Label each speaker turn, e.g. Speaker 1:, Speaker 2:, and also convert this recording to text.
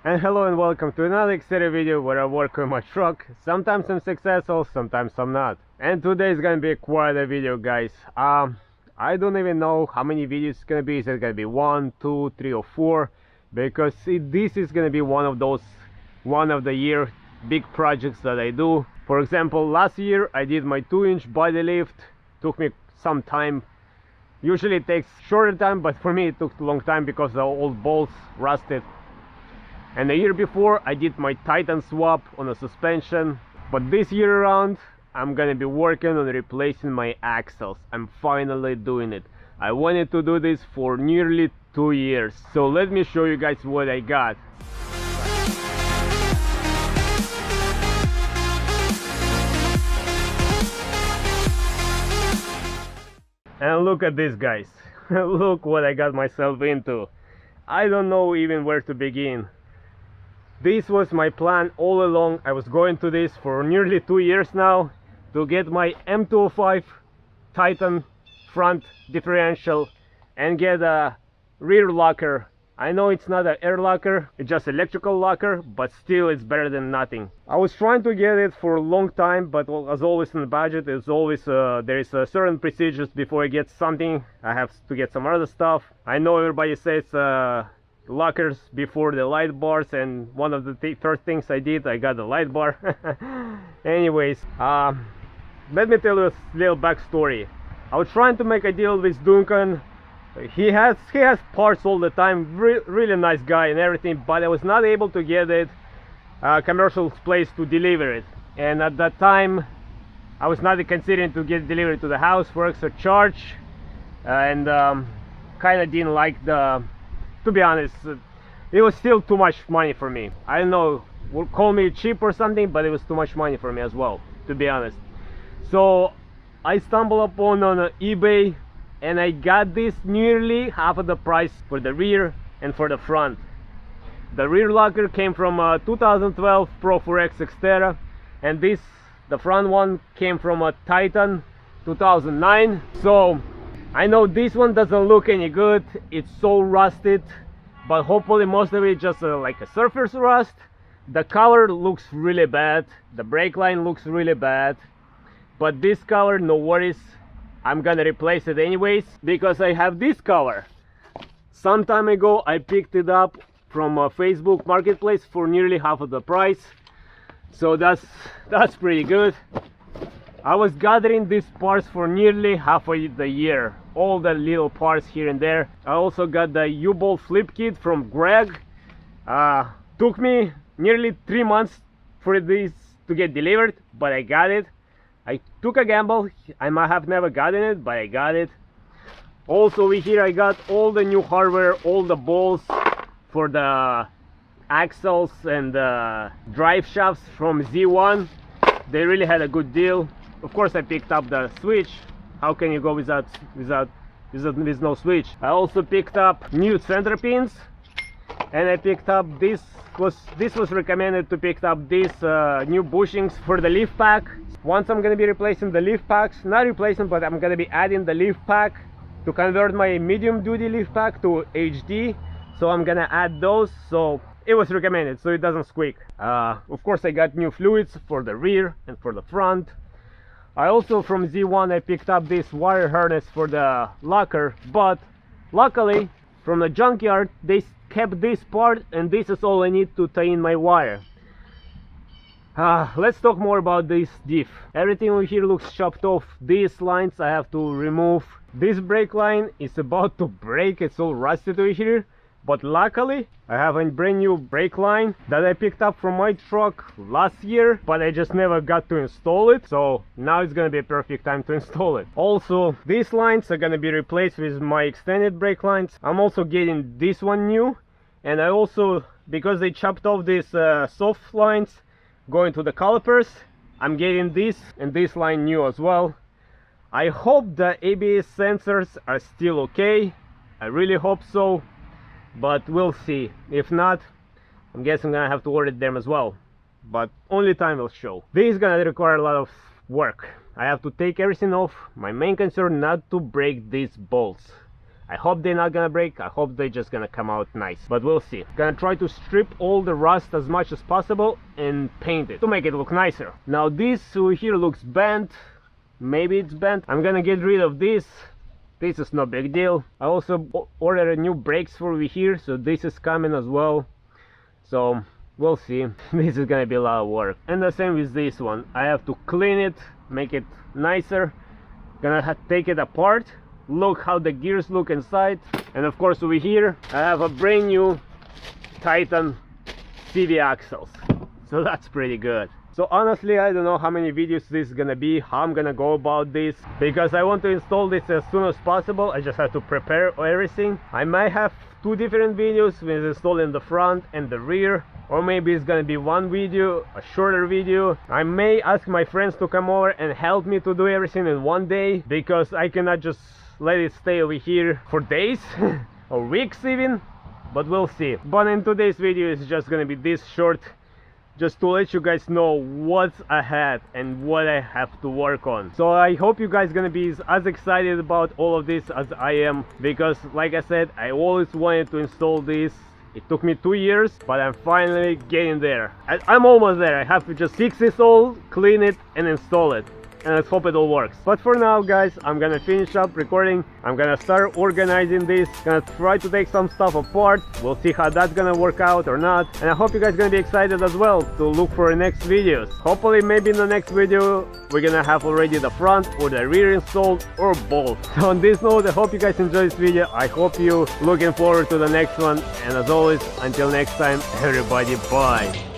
Speaker 1: And hello and welcome to another Xterra video where I work on my truck. Sometimes I'm successful, sometimes I'm not. And today is gonna be quite a video, guys. I don't even know how many videos it's gonna be. Is it gonna be 1, 2, 3 or 4? Because this is gonna be one of those one of the year big projects that I do. For example, last year I did my 2-inch body lift. Took me some time. Usually it takes shorter time, but for me it took a long time because the old bolts rusted. And the year before I did my Titan swap on a suspension. But this year around I'm gonna be working on replacing my axles. I'm finally doing it. I wanted to do this for nearly 2 years. So let me show you guys what I got. And look at this, guys. Look what I got myself into. I don't know even where to begin. This was my plan all along. I was going to this for nearly 2 years now to get my m205 Titan front differential and get a rear locker. I know it's not an air locker, it's just electrical locker, but still it's better than nothing. I was trying to get it for a long time, but as always in the budget, there's always there is certain procedures before I get something. I have to get some other stuff. I know everybody says lockers before the light bars, and one of the first things I did, I got the light bar. Anyways, let me tell you a little backstory. I was trying to make a deal with Duncan. He has parts all the time, really nice guy and everything, but I was not able to get it commercial place to deliver it. And at that time I was not considering to get delivered to the house for extra charge, and kind of didn't like the, to be honest, it was still too much money for me. I don't know, will call me cheap or something, but it was too much money for me as well, to be honest. So I stumbled upon on eBay, and I got this nearly half of the price for the rear and for the front. The rear locker came from 2012 Pro 4X Xterra, and this, the front one, came from a Titan 2009. So I know this one doesn't look any good, it's so rusted, but hopefully most of it just like a surface rust. The color looks really bad, the brake line looks really bad, but this color, no worries, I'm gonna replace it anyways, because I have this color. Some time ago I picked it up from a Facebook marketplace for nearly half of the price, so that's pretty good. I was gathering these parts for nearly half of the year, all the little parts here and there. I also got the U-bolt flip kit from Greg. Took me nearly 3 months for this to get delivered, but I got it. I took a gamble. I might have never gotten it, but I got it. Also over here I got all the new hardware, all the bolts for the axles and drive shafts from Z1. They really had a good deal. Of course I picked up the switch. How can you go with no switch? I also picked up new center pins, and I picked up this was recommended to pick up these new bushings for the leaf pack. Once I'm gonna be replacing the leaf packs, not replacing, but I'm gonna be adding the leaf pack to convert my medium duty leaf pack to HD. So I'm gonna add those, so it was recommended so it doesn't squeak. Of course I got new fluids for the rear and for the front. I also from Z1 I picked up this wire harness for the locker, but luckily from the junkyard they kept this part, and this is all I need to tie in my wire. Let's talk more about this diff. Everything over here looks chopped off. These lines I have to remove. This brake line is about to break, it's all rusted over here, but luckily I have a brand new brake line that I picked up from my truck last year, but I just never got to install it, so now it's gonna be a perfect time to install it. Also, these lines are gonna be replaced with my extended brake lines. I'm also getting this one new, and I also, because they chopped off these soft lines going to the calipers, I'm getting this and this line new as well. I hope the ABS sensors are still okay. I really hope so, but we'll see. If not, I'm guessing I'm gonna have to order them as well, but only time will show. This is gonna require a lot of work. I have to take everything off. My main concern not to break these bolts. I hope they're not gonna break. I hope they're just gonna come out nice, but we'll see. Gonna try to strip all the rust as much as possible and paint it to make it look nicer. Now this over here looks bent. Maybe it's bent. I'm gonna get rid of this. This is no big deal. I also ordered new brakes for over here, so this is coming as well. So we'll see. This is gonna be a lot of work. And the same with this one. I have to clean it, make it nicer. Gonna take it apart, look how the gears look inside. And of course over here I have a brand new Titan CV axles, so that's pretty good. So honestly, I don't know how many videos this is gonna be, how I'm gonna go about this, because I want to install this as soon as possible. I just have to prepare everything. I might have two different videos with installing the front and the rear, or maybe it's gonna be one video, a shorter video. I may ask my friends to come over and help me to do everything in one day, because I cannot just let it stay over here for days or weeks even, but we'll see. But in today's video is just gonna be this short, just to let you guys know what's ahead and what I have to work on. So I hope you guys gonna be as excited about all of this as I am, because like I said, I always wanted to install this. It took me 2 years, but I'm finally getting there. I'm almost there. I have to just fix this all, clean it and install it, and let's hope it all works. But for now guys, I'm gonna finish up recording. I'm gonna start organizing this, gonna try to take some stuff apart. We'll see how that's gonna work out or not, and I hope you guys gonna be excited as well to look for the next videos. Hopefully maybe in the next video we're gonna have already the front or the rear installed, or both. So on this note, I hope you guys enjoyed this video. I hope you looking forward to the next one, and as always, until next time, everybody, bye.